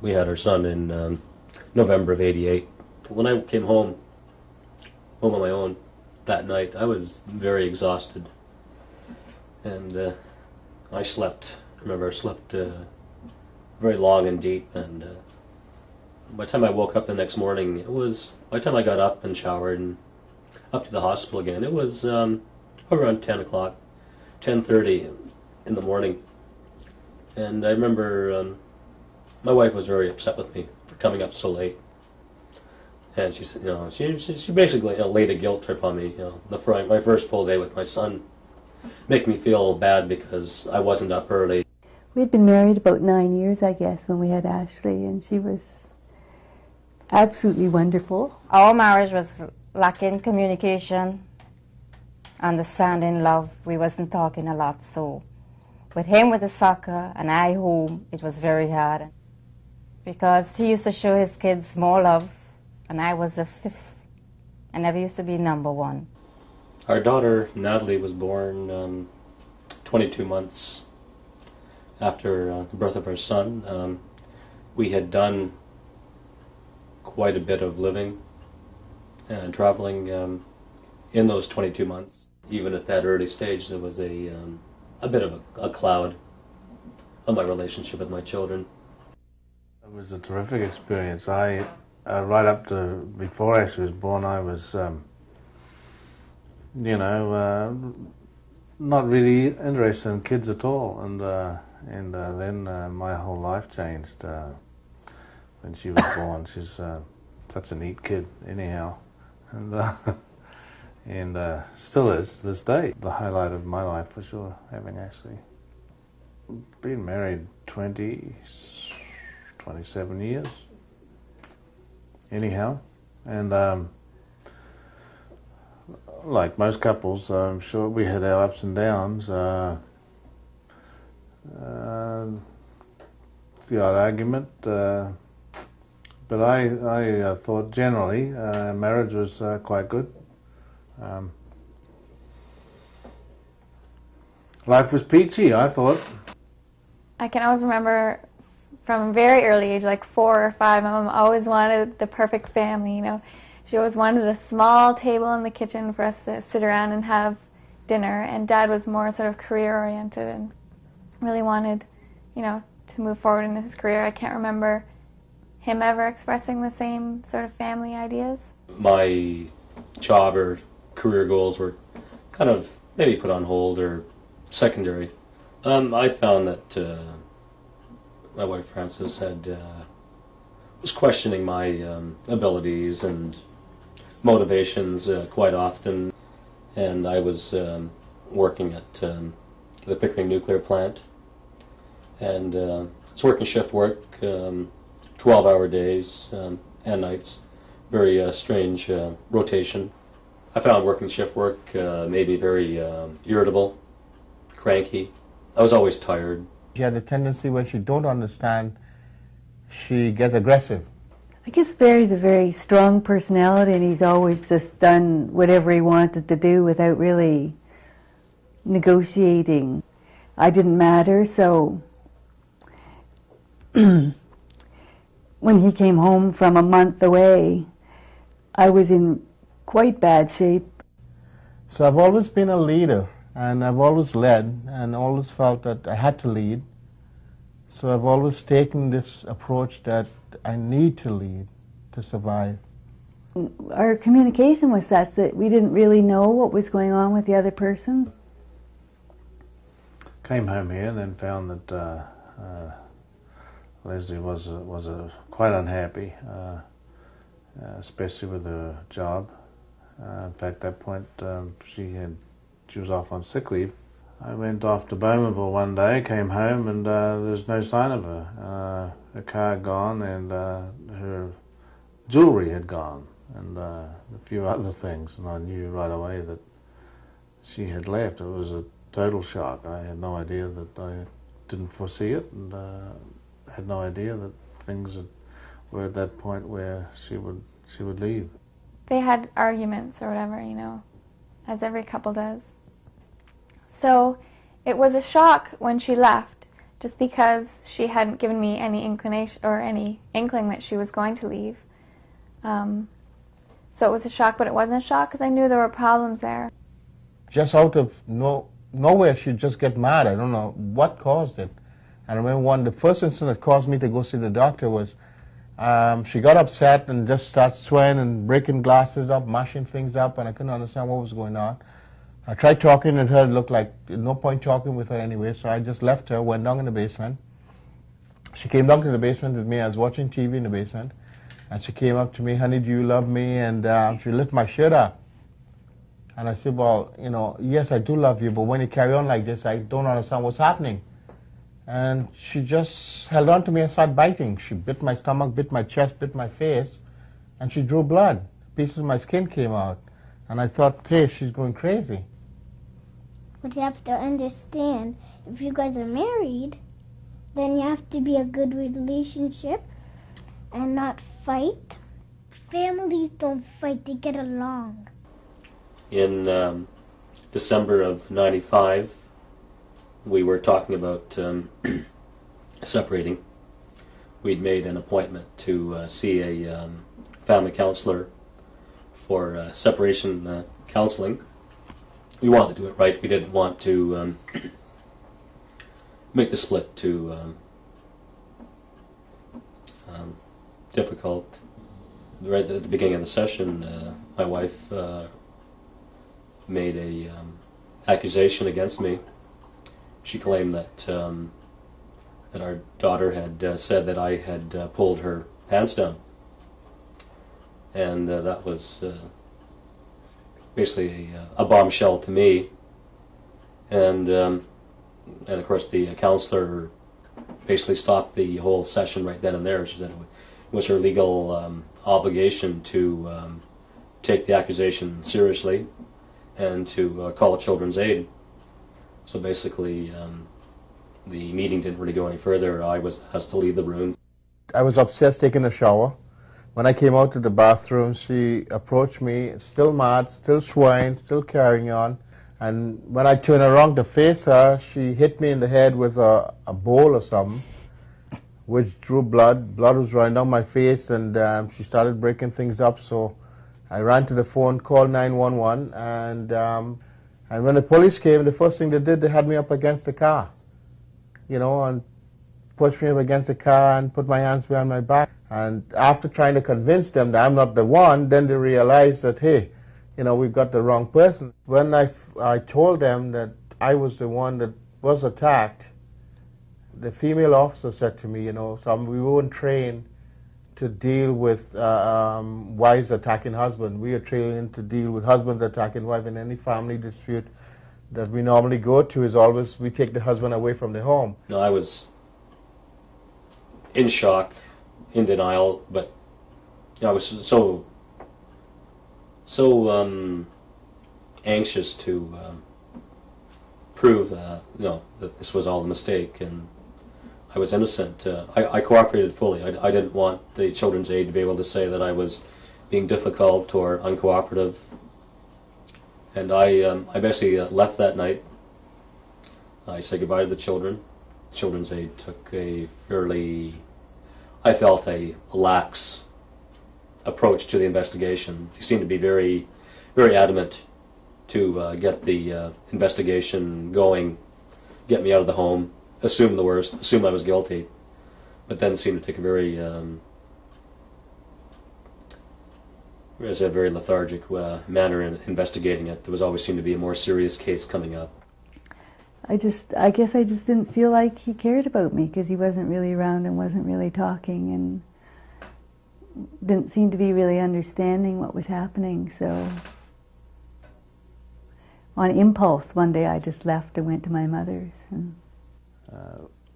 We had our son in November of '88. When I came home on my own that night, I was very exhausted. And I slept. I remember I slept very long and deep, and by the time I woke up the next morning, by the time I got up and showered and up to the hospital again, it was around 10 o'clock, 10:30 in the morning. And I remember my wife was very upset with me for coming up so late. And she said, she basically laid a guilt trip on me. My first full day with my son, make me feel bad because I wasn't up early. We'd been married about 9 years, I guess, when we had Ashley, and she was absolutely wonderful. Our marriage was lacking communication, understanding, love. We wasn't talking a lot, so with him with the soccer and I home, it was very hard. Because he used to show his kids more love, and I was the fifth. I never used to be number one. Our daughter, Natalie, was born 22 months after the birth of our son. We had done quite a bit of living and traveling in those 22 months. Even at that early stage, there was a bit of a cloud on my relationship with my children. It was a terrific experience. Right up to before Ashley was born, I was, not really interested in kids at all, and then my whole life changed when she was born. She's such a neat kid, anyhow, and still is to this day. The highlight of my life for sure, having Ashley. Been married 27 years, anyhow, and like most couples, I'm sure we had our ups and downs. The odd argument, but I thought generally marriage was quite good. Life was peachy, I thought. I can always remember from a very early age, like 4 or 5, my mom always wanted the perfect family, She always wanted a small table in the kitchen for us to sit around and have dinner, and Dad was more sort of career-oriented and really wanted, to move forward in his career. I can't remember him ever expressing the same sort of family ideas. My job or career goals were kind of maybe put on hold or secondary. I found that my wife Frances was questioning my abilities and motivations quite often, and I was working at the Pickering nuclear plant, and it's working shift work, 12-hour days and nights, very strange rotation. I found working shift work made me very irritable, cranky. I was always tired. She had a tendency when she don't understand, she gets aggressive. I guess Barry's a very strong personality, and he's always just done whatever he wanted to do without really negotiating. I didn't matter, so when he came home from a month away, I was in quite bad shape. So I've always been a leader, and I've always led, and always felt that I had to lead. So I've always taken this approach that I need to lead to survive. Our communication was such that we didn't really know what was going on with the other person. Came home here and then found that Leslie was quite unhappy, especially with her job. In fact, at that point she was off on sick leave. I went off to Bowmanville one day, came home, and there's no sign of her. Her car had gone, and her jewelry had gone, and a few other things, and I knew right away that she had left. It was a total shock. I had no idea that I didn't foresee it, and had no idea that things were at that point where she would leave. They had arguments or whatever, as every couple does. So it was a shock when she left just because she hadn't given me any inclination or any inkling that she was going to leave. So it was a shock, but it wasn't a shock because I knew there were problems there. Just out of nowhere, she'd just get mad. I don't know what caused it. I remember the first incident that caused me to go see the doctor was she got upset and just started swearing and breaking glasses up, mashing things up, and I couldn't understand what was going on. I tried talking with her. It looked like no point talking with her anyway, so I just left her, went down in the basement. She came down to the basement with me. I was watching TV in the basement, and she came up to me, "Honey, do you love me?" And she lifted my shirt up. And I said, "Well, yes, I do love you, but when you carry on like this, I don't understand what's happening." And she just held on to me and started biting. She bit my stomach, bit my chest, bit my face, and she drew blood. Pieces of my skin came out. And I thought, hey, she's going crazy. But you have to understand, if you guys are married, then you have to be a good relationship and not fight. Families don't fight, they get along. In December of '95, we were talking about separating. We'd made an appointment to see a family counselor for separation counseling. We wanted to do it right. We didn't want to make the split too difficult. Right at the beginning of the session, my wife made a accusation against me. She claimed that our daughter had said that I had pulled her pants down, and that was basically a bombshell to me. And of course the counselor basically stopped the whole session right then and there. She said it was her legal obligation to take the accusation seriously and to call Children's Aid. So basically, the meeting didn't really go any further. I was asked to leave the room. I was upstairs taking a shower. When I came out to the bathroom, she approached me, still mad, still swearing, still carrying on. And when I turned around to face her, she hit me in the head with a bowl or something, which drew blood. Blood was running down my face, and she started breaking things up. So I ran to the phone, called 911, and when the police came, the first thing they did, they had me up against the car, and pushed me up against the car and put my hands behind my back. And after trying to convince them that I'm not the one, then they realized that, hey, we've got the wrong person. When I told them that I was the one that was attacked, the female officer said to me, we weren't trained to deal with wives attacking husband. We are trained to deal with husbands attacking wife. In any family dispute that we normally go to is always we take the husband away from the home. No, I was in shock, in denial, but I was so anxious to prove that this was all a mistake and I was innocent. I cooperated fully. I didn't want the Children's Aid to be able to say that I was being difficult or uncooperative. And I basically left that night. I said goodbye to the children. Children's Aid took I felt a lax approach to the investigation. They seemed to be very, very adamant to get the investigation going, get me out of the home, assume the worst, assume I was guilty, but then seemed to take a very, very lethargic manner in investigating it. There was always seemed to be a more serious case coming up. I guess I just didn't feel like he cared about me because he wasn't really around and wasn't really talking and didn't seem to be really understanding what was happening. So on impulse, one day I just left and went to my mother's. And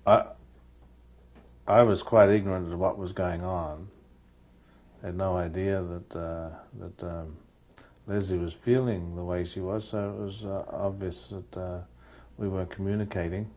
I was quite ignorant of what was going on. I had no idea that Leslie was feeling the way she was, so it was obvious that we weren't communicating.